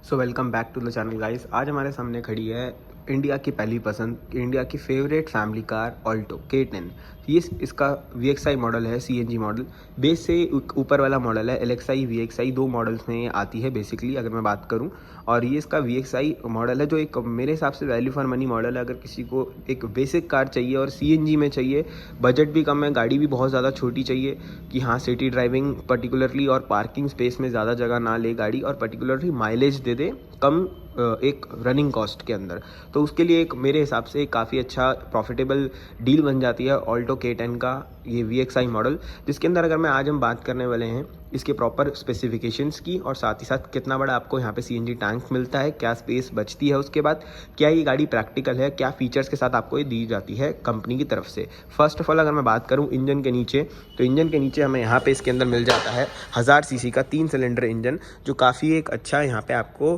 So welcome back to the channel guys. आज हमारे सामने खड़ी है इंडिया की पहली पसंद, इंडिया की favourite family car Alto K10। ये इसका VXI मॉडल है, CNG मॉडल। बेस से ऊपर वाला मॉडल है LXI VXI, दो मॉडल्स में ये आती है बेसिकली अगर मैं बात करूं। और ये इसका VXI मॉडल है जो एक मेरे हिसाब से वैल्यू फॉर मनी मॉडल है। अगर किसी को एक बेसिक कार चाहिए और CNG में चाहिए, बजट भी कम है, गाड़ी भी बहुत ज़्यादा छोटी चाहिए कि हाँ सिटी ड्राइविंग पर्टिकुलरली और पार्किंग स्पेस में ज़्यादा जगह ना ले गाड़ी, और पर्टिकुलरली माइलेज दे दे कम एक रनिंग कॉस्ट के अंदर, तो उसके लिए एक मेरे हिसाब से काफ़ी अच्छा प्रॉफिटेबल डील बन जाती है ऑल्टो K10 का ये VXI मॉडल। जिसके अंदर अगर मैं आज हम बात करने वाले हैं इसके प्रॉपर स्पेसिफिकेशंस की, और साथ ही साथ कितना बड़ा आपको यहाँ पे CNG टैंक मिलता है, क्या स्पेस बचती है, उसके बाद क्या ये गाड़ी प्रैक्टिकल है, क्या फीचर्स के साथ आपको ये दी जाती है कंपनी की तरफ से। फर्स्ट ऑफ ऑल अगर मैं बात करूँ इंजन के नीचे, तो इंजन के नीचे हमें यहाँ पे इसके अंदर मिल जाता है 1000 सीसी का 3 सिलेंडर इंजन, जो काफ़ी एक अच्छा यहाँ पे आपको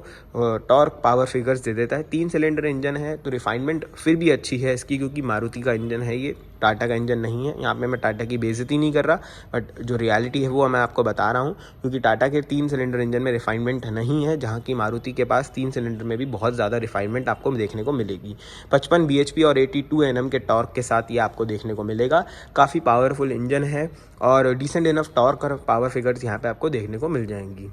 टॉर्क पावर फिगर्स दे देता है। 3 सिलेंडर इंजन है तो रिफाइनमेंट फिर भी अच्छी है इसकी, क्योंकि मारुति का इंजन है ये, टाटा का इंजन नहीं है। यहाँ पे मैं टाटा की बेइज्जती नहीं कर रहा, बट जो रियलिटी है वो मैं आपको बता रहा हूँ, क्योंकि टाटा के 3 सिलेंडर इंजन में रिफाइनमेंट नहीं है, जहाँ की मारुति के पास 3 सिलेंडर में भी बहुत ज़्यादा रिफाइनमेंट आपको देखने को मिलेगी। 55 bhp और 82 Nm के टॉर्क के साथ ये आपको देखने को मिलेगा। काफ़ी पावरफुल इंजन है और डिसेंट इनफ टॉर्क और पावर फिगर्स यहाँ पे आपको देखने को मिल जाएंगी।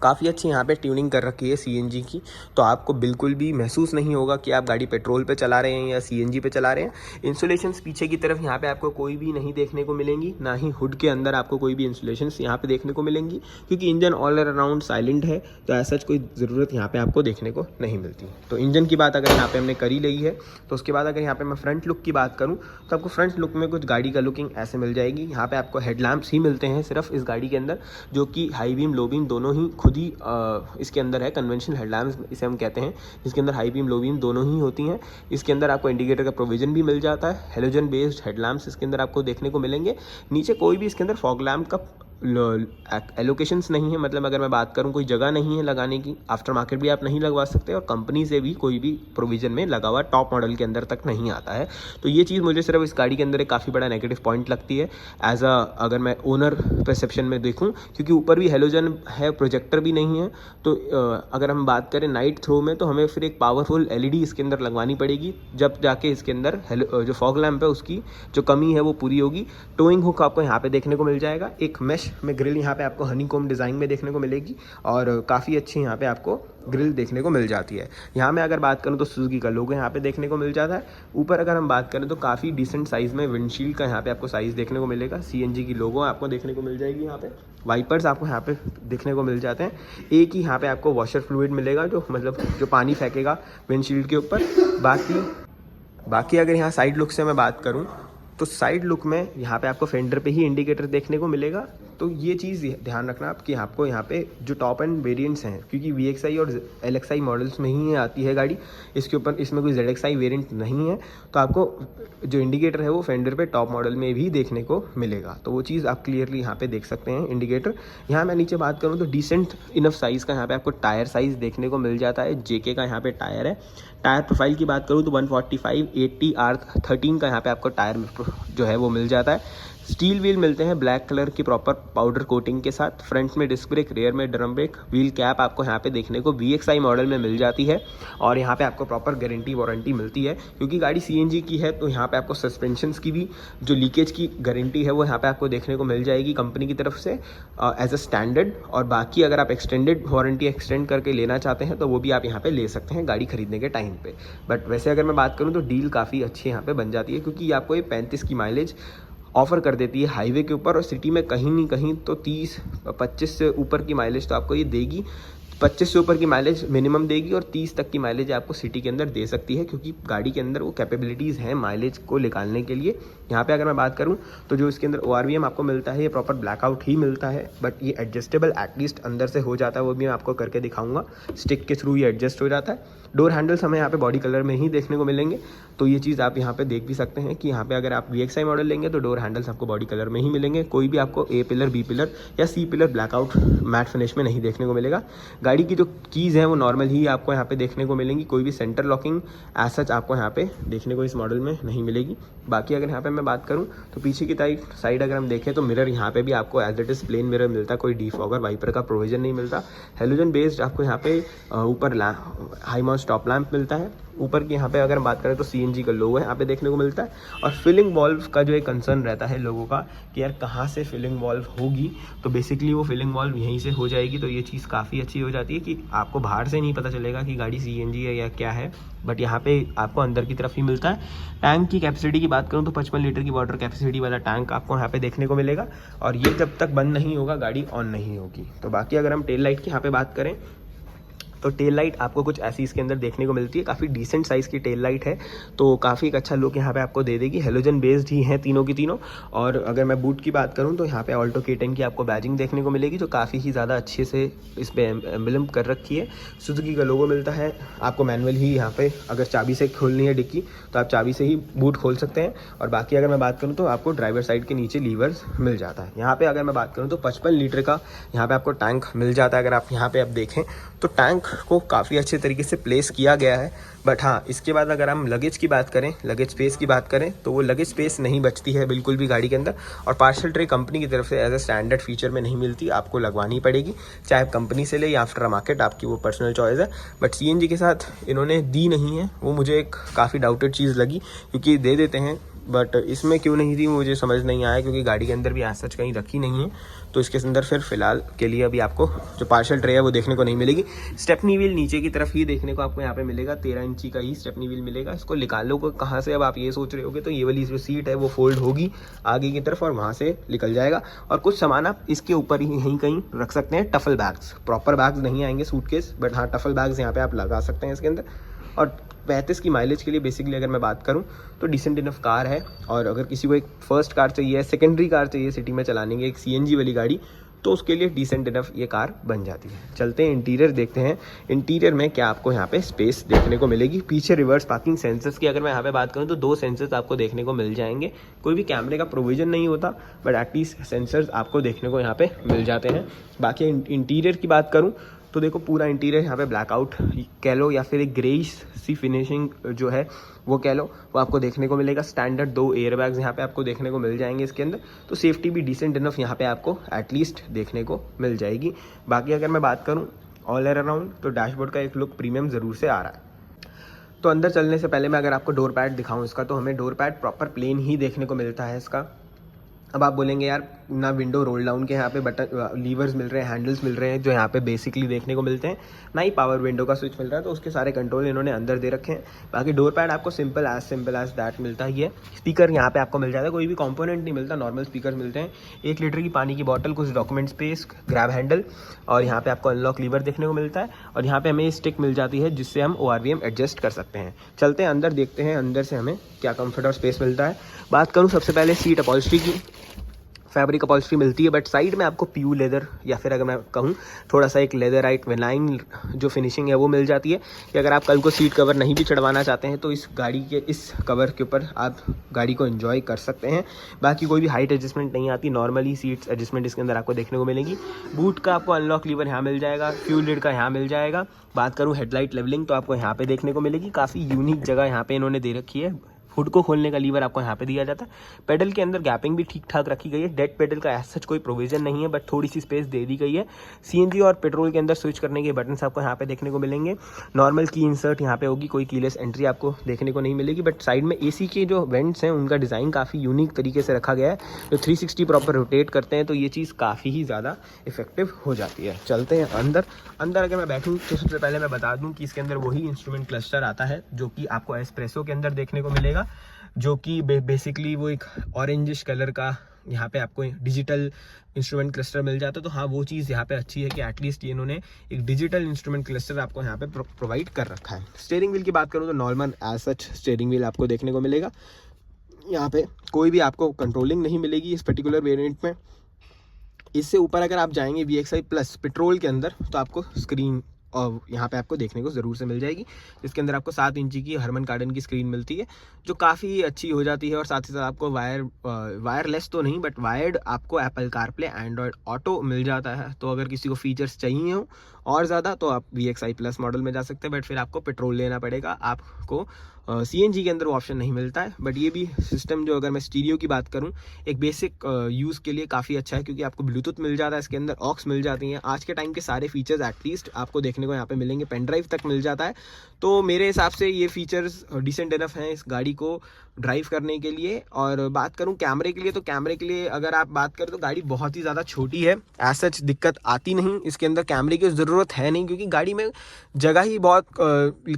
काफ़ी अच्छी यहाँ पे ट्यूनिंग कर रखी है CNG की, तो आपको बिल्कुल भी महसूस नहीं होगा कि आप गाड़ी पेट्रोल पे चला रहे हैं या CNG पे चला रहे हैं। इंसुलेशंस पीछे की तरफ यहाँ पे आपको कोई भी नहीं देखने को मिलेंगी, ना ही हुड के अंदर आपको कोई भी इंसुलेशंस यहाँ पे देखने को मिलेंगी, क्योंकि इंजन ऑल अराउंड साइलेंट है, तो ऐसा कोई ज़रूरत यहाँ पर आपको देखने को नहीं मिलती। तो इंजन की बात अगर यहाँ पर हमने करी ली है, तो उसके बाद अगर यहाँ पर मैं फ्रंट लुक की बात करूँ, तो आपको फ्रंट लुक में कुछ गाड़ी का लुकिंग ऐसे मिल जाएगी। यहाँ पर आपको हेडलैम्प्स ही मिलते हैं सिर्फ इस गाड़ी के अंदर, जो कि हाई बीम लो बीम दोनों ही खुद ही इसके अंदर है। कन्वेंशनल हेडलैम्प्स इसे हम कहते हैं, इसके अंदर हाई बीम लो बीम दोनों ही होती हैं। इसके अंदर आपको इंडिकेटर का प्रोविजन भी मिल जाता है। हेलोजन बेस्ड हेडलैम्प्स इसके अंदर आपको देखने को मिलेंगे। नीचे कोई भी इसके अंदर फॉग लैम्प का एलोकेशंस नहीं है, मतलब अगर मैं बात करूं कोई जगह नहीं है लगाने की, आफ्टर मार्केट भी आप नहीं लगवा सकते, और कंपनी से भी कोई भी प्रोविजन में लगा हुआ टॉप मॉडल के अंदर तक नहीं आता है। तो ये चीज़ मुझे सिर्फ इस गाड़ी के अंदर एक काफ़ी बड़ा नेगेटिव पॉइंट लगती है अगर मैं ओनर परसेप्शन में देखूं, क्योंकि ऊपर भी हेलोजन है, प्रोजेक्टर भी नहीं है। तो अगर हम बात करें नाइट थ्रो में, तो हमें फिर एक पावरफुल LED इसके अंदर लगवानी पड़ेगी, जब जाके इसके अंदर जो फॉग लैम्प है उसकी जो कमी है वो पूरी होगी। टोइंग हुक आपको यहाँ पे देखने को मिल जाएगा। एक मैश में ग्रिल यहाँ पे आपको हनीकॉम्ब डिज़ाइन में देखने को मिलेगी, और काफ़ी अच्छी यहाँ पे आपको ग्रिल देखने को मिल जाती है। यहाँ मैं अगर बात करूँ तो सुजुकी का लोगो यहाँ पे देखने को मिल जाता है। ऊपर अगर हम बात करें तो काफ़ी डिसेंट साइज़ में विंडशील्ड का यहाँ पे आपको साइज़ देखने को मिलेगा। CNG की लोगो आपको देखने को मिल जाएगी। यहाँ पे वाइपर्स आपको यहाँ पे देखने को मिल जाते हैं। एक ही यहाँ पे आपको वॉशर फ्लूइड मिलेगा, जो मतलब जो पानी फेंकेगा विंडशील्ड के ऊपर। बाकी अगर यहाँ साइड लुक से मैं बात करूँ, तो साइड लुक में यहाँ पे आपको फेंडर पे ही इंडिकेटर देखने को मिलेगा। तो ये चीज़ ध्यान रखना आप कि आपको यहाँ पे जो टॉप एंड वेरिएंट्स हैं, क्योंकि VXI और LXI मॉडल्स में ही आती है गाड़ी, इसके ऊपर इसमें कोई ZXI वेरिएंट नहीं है, तो आपको जो इंडिकेटर है वो फेंडर पे टॉप मॉडल में भी देखने को मिलेगा। तो वो चीज़ आप क्लियरली यहाँ पे देख सकते हैं इंडिकेटर। यहाँ मैं नीचे बात करूँ तो डिसेंट इनफ साइज़ का यहाँ पे आपको टायर साइज़ देखने को मिल जाता है। JK का यहाँ पे टायर है। टायर प्रोफाइल की बात करूँ तो 145/80 R13 का यहाँ पे आपको टायर जो है वो मिल जाता है। स्टील व्हील मिलते हैं ब्लैक कलर की प्रॉपर पाउडर कोटिंग के साथ। फ्रंट में डिस्क ब्रेक, रेयर में ड्रम ब्रेक, व्हील कैप आपको यहाँ पे देखने को VXI मॉडल में मिल जाती है, और यहाँ पे आपको प्रॉपर गारंटी वारंटी मिलती है। क्योंकि गाड़ी CNG की है, तो यहाँ पे आपको सस्पेंशंस की भी जो लीकेज की गारंटी है वो यहाँ पे आपको देखने को मिल जाएगी कंपनी की तरफ से एज अ स्टैंडर्ड। और बाकी अगर आप एक्सटेंडेड वारंटी एक्सटेंड करके लेना चाहते हैं तो वो भी आप यहाँ पे ले सकते हैं गाड़ी खरीदने के टाइम पे। बट वैसे अगर मैं बात करूँ तो डील काफ़ी अच्छी यहाँ पे बन जाती है, क्योंकि आपको ये 35 की माइलेज ऑफ़र कर देती है हाईवे के ऊपर, और सिटी में कहीं नहीं कहीं तो 30-25 से ऊपर की माइलेज तो आपको ये देगी। 25 से ऊपर की माइलेज मिनिमम देगी, और 30 तक की माइलेज आपको सिटी के अंदर दे सकती है, क्योंकि गाड़ी के अंदर वो कैपेबिलिटीज़ हैं माइलेज को निकालने के लिए। यहाँ पे अगर मैं बात करूँ तो जो इसके अंदर ORVM आपको मिलता है, ये प्रॉपर ब्लैकआउट ही मिलता है, बट ये एडजस्टेबल एटलीस्ट अंदर से हो जाता है, वो भी मैं आपको करके दिखाऊंगा। स्टिक के थ्रू ये एडजस्ट हो जाता है। डोर हैंडल्स हमें यहाँ पे बॉडी कलर में ही देखने को मिलेंगे, तो ये चीज़ आप यहाँ पे देख भी सकते हैं कि यहाँ पे अगर आप VXI मॉडल लेंगे तो डोर हैंडल्स आपको बॉडी कलर में ही मिलेंगे, कोई भी आपको A पिलर, B पिलर या C pillar blackout matte finish में नहीं देखने को मिलेगा। गाड़ी की जो कीज़ हैं वो नॉर्मल ही आपको यहाँ पे देखने को मिलेंगी, कोई भी सेंटर लॉकिंग एज सच आपको यहाँ पे देखने को इस मॉडल में नहीं मिलेगी। बाकी अगर यहाँ पे मैं बात करूँ तो पीछे की साइड अगर हम देखें तो मिरर यहाँ पे भी आपको as it is plane mirror मिलता है, कोई डिफॉगर वाइपर का प्रोविजन नहीं मिलता। हेलोजन बेस्ड आपको यहाँ पे ऊपर हाई माउंट स्टॉप लैंप मिलता है। ऊपर की यहाँ पे अगर बात करें तो CNG का लोगो है यहाँ पे देखने को मिलता है। और फिलिंग वॉल्व का जो एक कंसर्न रहता है लोगों का कि यार कहाँ से फिलिंग वॉल्व होगी, तो बेसिकली वो फिलिंग वॉल्व यहीं से हो जाएगी, तो ये चीज़ काफ़ी अच्छी हो जाती है कि आपको बाहर से नहीं पता चलेगा कि गाड़ी CNG है या क्या है, बट यहाँ पे आपको अंदर की तरफ ही मिलता है। टैंक की कैपेसिटी की बात करूँ तो 55 लीटर की वाटर कैपेसिटी वाला टैंक आपको यहाँ पे देखने को मिलेगा, और ये जब तक बंद नहीं होगा गाड़ी ऑन नहीं होगी। तो बाकी अगर हम टेल लाइट की यहाँ पे बात करें तो टेल लाइट आपको कुछ ऐसी इसके अंदर देखने को मिलती है, काफ़ी डिसेंट साइज़ की टेल लाइट है, तो काफ़ी एक अच्छा लुक यहाँ पे आपको दे देगी। हेलोजन बेस्ड ही हैं तीनों की तीनों। और अगर मैं बूट की बात करूँ तो यहाँ पे ऑल्टो K10 की आपको बैजिंग देखने को मिलेगी, जो काफ़ी ही ज़्यादा अच्छे से इस पर एम्बलम कर रखी है। सुजुकी का लोगो मिलता है आपको मैनुअल ही, यहाँ पे अगर चाबी से खोलनी है डिक्की तो आप चाबी से ही बूट खोल सकते हैं। और बाकी अगर मैं बात करूँ तो आपको ड्राइवर साइड के नीचे लीवर्स मिल जाता है। यहाँ पे अगर मैं बात करूँ तो 55 लीटर का यहाँ पे आपको टैंक मिल जाता है। अगर आप यहाँ पे आप देखें तो टैंक को काफ़ी अच्छे तरीके से प्लेस किया गया है। बट हाँ, इसके बाद अगर हम लगेज की बात करें, लगेज स्पेस की बात करें तो वो लगेज स्पेस नहीं बचती है बिल्कुल भी गाड़ी के अंदर। और पार्सल ट्रे कंपनी की तरफ से एज अ स्टैंडर्ड फीचर में नहीं मिलती, आपको लगवानी पड़ेगी, चाहे कंपनी से ले या आफ्टर मार्केट, आपकी वो पर्सनल चॉइस है। बट CNG के साथ इन्होंने दी नहीं है, वो मुझे एक काफ़ी डाउटेड चीज़ लगी, क्योंकि दे देते हैं बट इसमें क्यों नहीं थी मुझे समझ नहीं आया, क्योंकि गाड़ी के अंदर भी आज सच कहीं रखी नहीं है। तो इसके अंदर फिर फिलहाल के लिए अभी आपको जो पार्सल ट्रे है वो देखने को नहीं मिलेगी। स्टेपनी व्हील नीचे की तरफ ही देखने को आपको यहाँ पे मिलेगा, 13 इंची का ही स्टेपनी व्हील मिलेगा। इसको निकालो को कहाँ से, अब आप ये सोच रहे होगे, तो ये वाली जो सीट है वो फोल्ड होगी आगे की तरफ और वहाँ से निकल जाएगा। और कुछ सामान आप इसके ऊपर ही यहीं कहीं रख सकते हैं, टफल बैग्स, प्रॉपर बैग्स नहीं आएंगे सूटकेस, बट हाँ टफल बैग्स यहाँ पे आप लगा सकते हैं इसके अंदर। और 35 की माइलेज के लिए बेसिकली अगर मैं बात करूं तो डिसेंट इनफ कार है। और अगर किसी को एक फर्स्ट कार चाहिए, सेकेंडरी कार चाहिए सिटी में चलाने की, एक CNG वाली गाड़ी, तो उसके लिए डिसेंट इनफ ये कार बन जाती है। चलते हैं इंटीरियर देखते हैं, इंटीरियर में क्या आपको यहाँ पे स्पेस देखने को मिलेगी। पीछे रिवर्स पार्किंग सेंसर्स की अगर मैं यहाँ पे बात करूँ तो 2 सेंसर्स आपको देखने को मिल जाएंगे। कोई भी कैमरे का प्रोविजन नहीं होता, बट एटलीस्ट सेंसर्स आपको देखने को यहाँ पे मिल जाते हैं। बाकी इंटीरियर की बात करूँ तो देखो पूरा इंटीरियर यहाँ पे ब्लैकआउट कह लो या फिर एक ग्रेइश सी फिनिशिंग जो है वो कह लो, वो आपको देखने को मिलेगा। स्टैंडर्ड 2 एयर बैग्स यहाँ पे आपको देखने को मिल जाएंगे इसके अंदर, तो सेफ्टी भी डिसेंट इनफ यहाँ पे आपको एटलीस्ट देखने को मिल जाएगी। बाकी अगर मैं बात करूँ ऑल अराउंड तो डैशबोर्ड का एक लुक प्रीमियम ज़रूर से आ रहा है। तो अंदर चलने से पहले मैं अगर आपको डोर पैड दिखाऊँ इसका, तो हमें डोर पैड प्रॉपर प्लेन ही देखने को मिलता है इसका। अब आप बोलेंगे यार ना विंडो रोल डाउन के यहाँ पे बटन लीवर्स मिल रहे हैं, हैंडल्स मिल रहे हैं जो यहाँ पे बेसिकली देखने को मिलते हैं, ना ही पावर विंडो का स्विच मिल रहा है, तो उसके सारे कंट्रोल इन्होंने अंदर दे रखे हैं। बाकी डोर पैड आपको सिंपल एज दैट मिलता ही है। स्पीकर यहाँ पे आपको मिल जाता है, कोई भी कंपोनेंट नहीं मिलता, नॉर्मल स्पीकर मिलते हैं। 1 लीटर की पानी की बॉटल, कुछ डॉक्यूमेंट स्पेस, ग्रैब हैंडल, और यहाँ पे आपको अनलॉक लीवर देखने को मिलता है। और यहाँ पे हमें स्टिक मिल जाती है जिससे हम ORVM एडजस्ट कर सकते हैं। चलते हैं अंदर, देखते हैं अंदर से हमें क्या कम्फर्ट और स्पेस मिलता है। बात करूँ सबसे पहले सीट अपॉल्स्ट्री की, फैब्रिक अपॉल्स्ट्री मिलती है, बट साइड में आपको प्यू लेदर या फिर अगर मैं कहूँ थोड़ा सा एक लेदराइट विनाइन जो फिनिशिंग है वो मिल जाती है, कि अगर आप कल को सीट कवर नहीं भी चढ़वाना चाहते हैं तो इस गाड़ी के इस कवर के ऊपर आप गाड़ी को एंजॉय कर सकते हैं। बाकी कोई भी हाइट एडजस्टमेंट नहीं आती, नॉर्मली सीट्स एडजस्टमेंट इसके अंदर आपको देखने को मिलेगी। बूट का आपको अनलॉक लीवर यहाँ मिल जाएगा, फ्यूल लिड का यहाँ मिल जाएगा। बात करूँ हेडलाइट लेवलिंग तो आपको यहाँ पे देखने को मिलेगी, काफ़ी यूनिक जगह यहाँ पे इन्होंने दे रखी है। हुड को खोलने का लीवर आपको यहाँ पे दिया जाता है। पेडल के अंदर गैपिंग भी ठीक ठाक रखी गई है, डेड पेडल का ऐसा सच कोई प्रोविजन नहीं है, बट थोड़ी सी स्पेस दे दी गई है। CNG और पेट्रोल के अंदर स्विच करने के बटन्स आपको यहाँ पे देखने को मिलेंगे। नॉर्मल की इंसर्ट यहाँ पे होगी, कोई कीलेस एंट्री आपको देखने को नहीं मिलेगी, बट साइड में AC के जो वेंट्स हैं उनका डिज़ाइन काफ़ी यूनिक तरीके से रखा गया है, जो 360 प्रॉपर रोटेट करते हैं, तो ये चीज़ काफ़ी ही ज़्यादा इफेक्टिव हो जाती है। चलते हैं अंदर अगर मैं बैठूँ तो सबसे पहले मैं बता दूँ कि इसके अंदर वही इंस्ट्रूमेंट क्लस्टर आता है जो कि आपको एस्प्रेसो के अंदर देखने को मिलेगा, जो कि बेसिकली वो एक ऑरेंजिश कलर का यहाँ पे आपको डिजिटल इंस्ट्रूमेंट क्लस्टर मिल जाता है। तो हाँ, वो चीज़ यहाँ पे अच्छी है कि एटलीस्ट इन्होंने एक डिजिटल इंस्ट्रूमेंट क्लस्टर आपको यहाँ पे प्रोवाइड कर रखा है। स्टीयरिंग व्हील की बात करूँ तो normal as such steering wheel आपको देखने को मिलेगा। यहाँ पे कोई भी आपको कंट्रोलिंग नहीं मिलेगी इस पर्टिकुलर वेरिएंट में। इससे ऊपर अगर आप जाएंगे VXI प्लस पेट्रोल के अंदर तो आपको स्क्रीन और यहाँ पे आपको देखने को ज़रूर से मिल जाएगी, जिसके अंदर आपको 7 इंची की हरमन कार्डन की स्क्रीन मिलती है, जो काफ़ी अच्छी हो जाती है। और साथ ही साथ आपको वायरलेस तो नहीं बट वायर्ड आपको एप्पल कारप्ले, एंड्रॉयड ऑटो मिल जाता है। तो अगर किसी को फीचर्स चाहिए हो और ज़्यादा तो आप VXI प्लस मॉडल में जा सकते हैं, बट फिर आपको पेट्रोल लेना पड़ेगा, आपको CNG के अंदर वो ऑप्शन नहीं मिलता है। बट ये भी सिस्टम जो, अगर मैं स्टीरियो की बात करूँ, एक बेसिक यूज़ के लिए काफ़ी अच्छा है, क्योंकि आपको ब्लूटूथ मिल जाता है, इसके अंदर ऑक्स मिल जाती हैं। आज के टाइम के सारे फीचर्स एटलीस्ट आपको देखने को यहाँ पे मिलेंगे, पेन ड्राइव तक मिल जाता है। तो मेरे हिसाब से ये फीचर्स डिसेंट इनफ हैं इस गाड़ी को ड्राइव करने के लिए। और बात करूं कैमरे के लिए, तो कैमरे के लिए अगर आप बात करें तो गाड़ी बहुत ही ज़्यादा छोटी है, एज सच दिक्कत आती नहीं, इसके अंदर कैमरे की ज़रूरत है नहीं, क्योंकि गाड़ी में जगह ही बहुत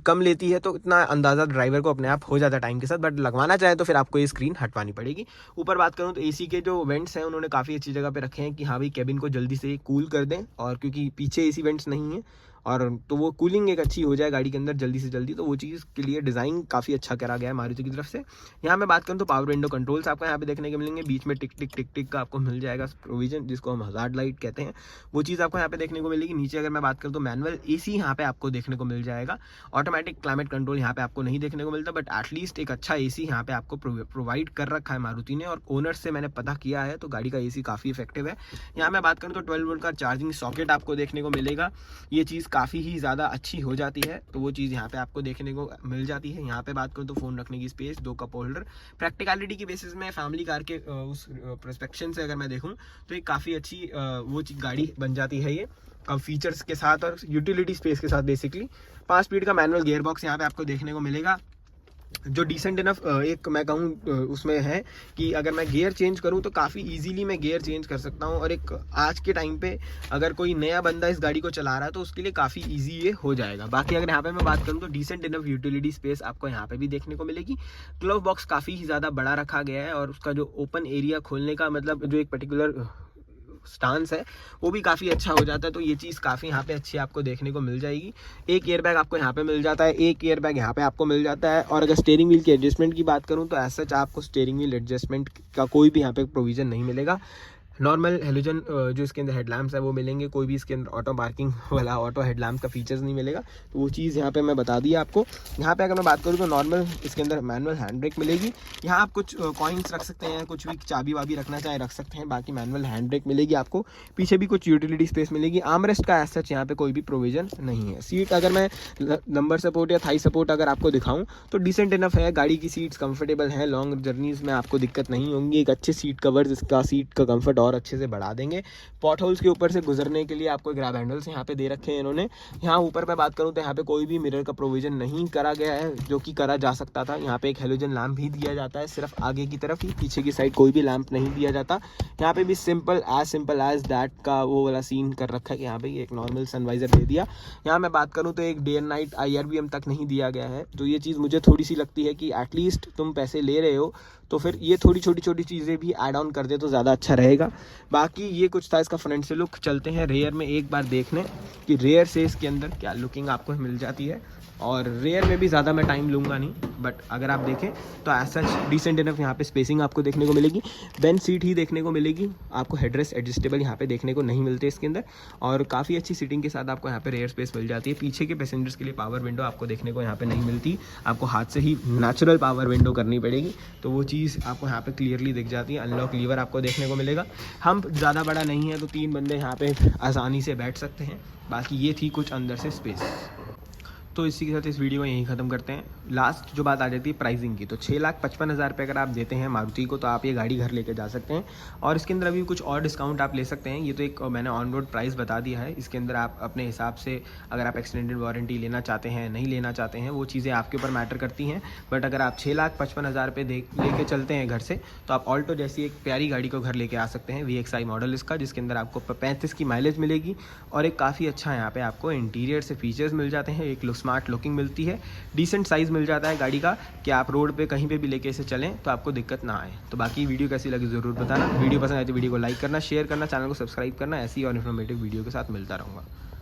कम लेती है। तो इतना अंदाज़ा ड्राइवर को अपने आप हो जाता है टाइम के साथ, बट लगवाना चाहे तो फिर आपको ये स्क्रीन हटवानी पड़ेगी। ऊपर बात करूँ तो AC के जो वेंट्स हैं उन्होंने काफ़ी अच्छी जगह पे रखे हैं कि हाँ भाई केबिन को जल्दी से कूल कर दें, और क्योंकि पीछे AC वेंट्स नहीं है, और तो वो कूलिंग एक अच्छी हो जाए गाड़ी के अंदर जल्दी से जल्दी, तो वो चीज़ के लिए डिज़ाइन काफ़ी अच्छा करा गया है मारुति की तरफ से। यहाँ मैं बात करूँ तो पावर विंडो कंट्रोल्स आपको यहाँ पे देखने को मिलेंगे, बीच में टिक टिक टिक टिक का आपको मिल जाएगा प्रोविजन, जिसको हम हज़ार्ड लाइट कहते हैं, वो चीज़ आपको यहाँ पे देखने को मिलेगी। नीचे अगर मैं बात करूँ तो मैनुअल AC यहाँ पे आपको देखने को मिल जाएगा। ऑटोमेटिक क्लाइमेट कंट्रोल यहाँ पे आपको नहीं देखने को मिलता, बट एटलीस्ट एक अच्छा AC यहाँ पे आपको प्रोवाइड कर रखा है मारुति ने, और ओनर से मैंने पता किया है तो गाड़ी का AC काफ़ी इफेक्टिव है। यहाँ मैं बात करूँ तो 12 वोल्ट का चार्जिंग सॉकेट आपको देखने को मिलेगा, ये चीज़ काफ़ी ही ज़्यादा अच्छी हो जाती है, तो वो चीज़ यहाँ पे आपको देखने को मिल जाती है। यहाँ पे बात करूँ तो फ़ोन रखने की स्पेस, 2 कप होल्डर, प्रैक्टिकलिटी की बेसिस में फैमिली कार के उस परस्पेक्शन से अगर मैं देखूँ तो ये काफ़ी अच्छी वो गाड़ी बन जाती है ये, कम फीचर्स के साथ और यूटिलिटी स्पेस के साथ। बेसिकली 5 स्पीड का मैनुअल गियर बॉक्स यहाँ पे आपको देखने को मिलेगा, जो डिसेंट इनफ एक मैं कहूँ उसमें है कि अगर मैं गियर चेंज करूँ तो काफ़ी इजीली मैं गियर चेंज कर सकता हूँ। और एक आज के टाइम पे अगर कोई नया बंदा इस गाड़ी को चला रहा है तो उसके लिए काफ़ी इजी ये हो जाएगा। बाकी अगर यहाँ पे मैं बात करूँ तो डिसेंट इनफ यूटिलिटी स्पेस आपको यहाँ पे भी देखने को मिलेगी। ग्लव बॉक्स काफ़ी ही ज़्यादा बड़ा रखा गया है, और उसका जो ओपन एरिया खोलने का मतलब जो एक पर्टिकुलर स्टांस है वो भी काफ़ी अच्छा हो जाता है, तो ये चीज़ काफ़ी यहाँ पे अच्छी आपको देखने को मिल जाएगी। एक एयर बैग आपको यहाँ पे मिल जाता है, एक एयर बैग यहाँ पे आपको मिल जाता है। और अगर स्टीयरिंग व्हील की एडजस्टमेंट की बात करूँ तो एज सच आपको स्टीयरिंग व्हील एडजस्टमेंट का कोई भी यहाँ पे प्रोविज़न नहीं मिलेगा। नॉर्मल हेलोजन जो इसके अंदर हेडलैम्प्स है वो मिलेंगे, कोई भी इसके अंदर ऑटो पार्किंग वाला ऑटो हेडलैम्प का फीचर्स नहीं मिलेगा, तो वो चीज़ यहाँ पे मैं बता दी आपको। यहाँ पे अगर मैं बात करूँ तो नॉर्मल इसके अंदर मैनुअल हैंड ब्रेक मिलेगी। यहाँ आप कुछ कॉइन्स रख सकते हैं, कुछ भी चाबी वाबी रखना चाहे रख सकते हैं, बाकी मैनुअल हैंड ब्रेक मिलेगी आपको। पीछे भी कुछ यूटिलिटी स्पेस मिलेगी। आर्मरेस्ट का एज सच यहाँ पे कोई भी प्रोविज़न नहीं है। सीट अगर मैं नंबर सपोर्ट या थाई सपोर्ट अगर आपको दिखाऊँ तो डिसेंट इनफ है, गाड़ी की सीट्स कंफर्टेबल हैं, लॉन्ग जर्नीज़ में आपको दिक्कत नहीं होंगी। एक अच्छे सीट कवर्स इसका सीट का कम्फर्ट और अच्छे से बढ़ा देंगे। पॉट होल्स के ऊपर से गुजरने के लिए आपको ग्रैब हैंडल्स यहाँ पे दे रखे हैं इन्होंने। यहाँ ऊपर पे बात करूँ तो यहाँ पे कोई भी मिरर का प्रोविजन नहीं करा गया है, जो कि करा जा सकता था। यहाँ पे एक हेलोजन लैंप भी दिया जाता है, सिर्फ आगे की तरफ ही, पीछे की साइड कोई भी लैंप नहीं दिया जाता। यहाँ पे भी सिंपल एज दैट का वो वाला सीन कर रखा है कि यहाँ पे एक नॉर्मल सनवाइजर दे दिया। यहाँ मैं बात करूँ तो एक डे एंड नाइट IRBM तक नहीं दिया गया है, तो ये चीज़ मुझे थोड़ी सी लगती है कि एटलीस्ट तुम पैसे ले रहे हो तो फिर ये थोड़ी छोटी चीज़ें भी ऐड ऑन कर दे तो ज़्यादा अच्छा रहेगा। बाकी ये कुछ था इसका फ्रंट से लुक। चलते हैं रेयर में एक बार देखने कि रेयर से इसके अंदर क्या लुकिंग आपको मिल जाती है। और रेयर में भी ज़्यादा मैं टाइम लूँगा नहीं, बट अगर आप देखें तो एज सच डिसेंट इनफ यहाँ पे स्पेसिंग आपको देखने को मिलेगी। बेंच सीट ही देखने को मिलेगी आपको, हेडरेस्ट एडजस्टेबल यहाँ पे देखने को नहीं मिलते इसके अंदर, और काफ़ी अच्छी सीटिंग के साथ आपको यहाँ पे रेयर स्पेस मिल जाती है। पीछे के पैसेंजर्स के लिए पावर विंडो आपको देखने को यहाँ पे नहीं मिलती, आपको हाथ से ही नेचुरल पावर विंडो करनी पड़ेगी, तो वो चीज़ आपको यहाँ पे क्लियरली दिख जाती है। अनलॉक लीवर आपको देखने को मिलेगा। हम ज़्यादा बड़ा नहीं है तो 3 बंदे यहाँ पे आसानी से बैठ सकते हैं। बाकी ये थी कुछ अंदर से स्पेस। तो इसी के साथ इस वीडियो को यहीं ख़त्म करते हैं। लास्ट जो बात आ जाती है प्राइसिंग की, तो 6,55,000 रुपये अगर आप देते हैं मारुति को तो आप ये गाड़ी घर लेके जा सकते हैं, और इसके अंदर अभी कुछ और डिस्काउंट आप ले सकते हैं। ये तो एक मैंने ऑन रोड प्राइस बता दिया है, इसके अंदर आप अपने हिसाब से अगर आप एक्सटेंडेड वारंटी लेना चाहते हैं नहीं लेना चाहते हैं वो चीज़ें आपके ऊपर मैटर करती हैं। बट अगर आप 6,55,000 रुपये लेके चलते हैं घर से तो आप ऑल्टो जैसी एक प्यारी गाड़ी को घर लेके आ सकते हैं। VXI मॉडल इसका, जिसके अंदर आपको 35 की माइलेज मिलेगी, और एक काफ़ी अच्छा यहाँ पे आपको इंटीरियर से फीचर्स मिल जाते हैं, एक स्मार्ट लुकिंग मिलती है, डिसेंट साइज़ मिल जाता है गाड़ी का कि आप रोड पे कहीं पे भी लेके इसे चलें तो आपको दिक्कत ना आए। तो बाकी वीडियो कैसी लगी ज़रूर बताना। वीडियो पसंद आए तो वीडियो को लाइक करना, शेयर करना, चैनल को सब्सक्राइब करना। ऐसी और इन्फॉर्मेटिव वीडियो के साथ मिलता रहूँगा।